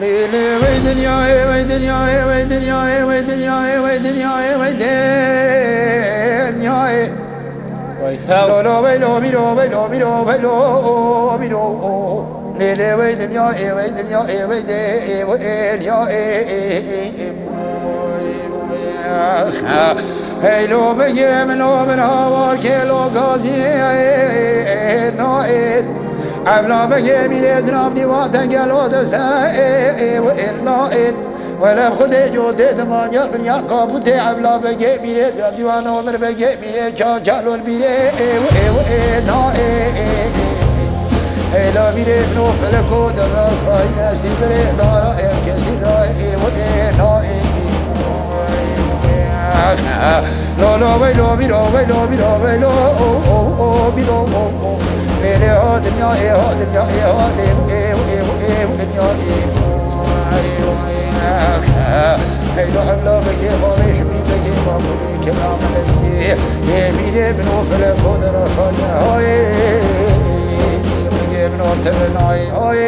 ليلي وي دنياي وي دنياي وي دنياي وي دنياي وي دنياي وي دنياي ويتاو لو لو وي لو ميرو وي لو ميرو وي لو ميرو ليلي وي دنياي وي دنياي وي دنياي هي لو بيجي من هوا كيلو غازي نايت عبلا بيجي من زناب ديوان قالوا دسا وإلا ولا بخدي جودي تمام يا بن يعقوب ودي عبلا بيجي من زناب ديوان عمر بيجي من جالو البيري لا بيري منو فلكو درا خاينا سيبري دارا كسي داي لو لو ويلو بيرو ويلو بيرو ويلو بيرو ليلي ها دنيا ها دنيا ها دنيا هي لو حبلا بكي خالي شبري بكي بابوني كلام لكي بيري منو فلكو درا خاينا هاي بكي منو ترناي هاي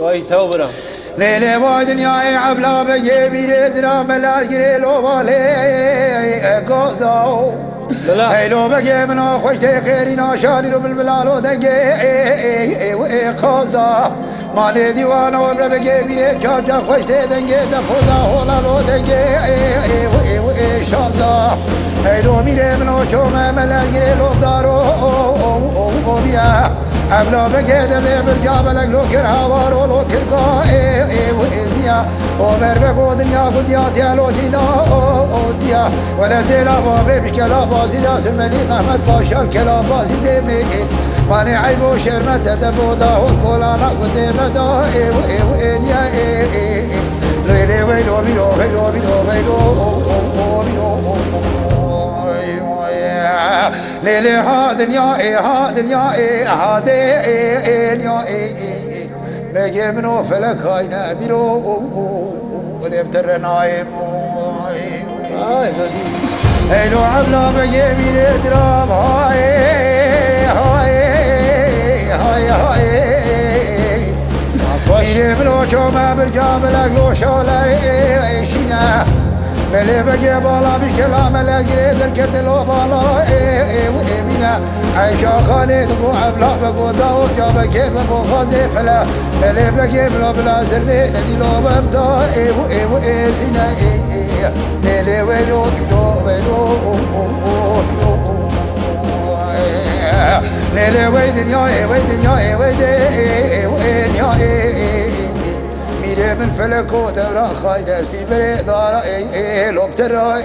ويتاو برا ليلي واي دنياي عبلا بجي بيري زرا ملاجري لو بالي قوزاو هي لو بجي منو خوشتي خيرينا شالي لو بالبلالو دنجي قوزا مالي ديوانا وبرا بجي بيري شاجا خوشتي دنجي دفوزا هولا لو دنجي شازا هي لو بيري منو شوما ملاجري لو دارو بيا عبلا بقيدة برجع بلق لو كرهوارو لو كرقا وإزيا ومر بقو دنيا قديات يا لو جيدا ديا ولا تلا بابي بشكلا بازي دا سلمني محمد باشا الكلا بازي دي ميت ماني عيبو شرمت تدبودا والكولانا قديمة دا وإنيا ليلي ويلو بيلو ويلو بيلو ويلو ليلي ها دنيا ها دنيا ها دنيا بيجي منو فلك هاينا بيرو وليم ترناي هاي لو عبلا بيجي من درام هاي بيجي منو شوما برجام لك لو شولا شينا ملي بجي بالا بكلام لاجري دركت لو بالا ويمينا عيشا خالد ابو عبلا بقو داو جاب كيف ابو غازي فلا ملي بجي بلا بلا سرني ندي لو بمتا زينا ملي ويلو ليلي وي دنيا وي دنيا وي دنيا ميري من فلكو دورا خايدة سيبري دارا لو بترا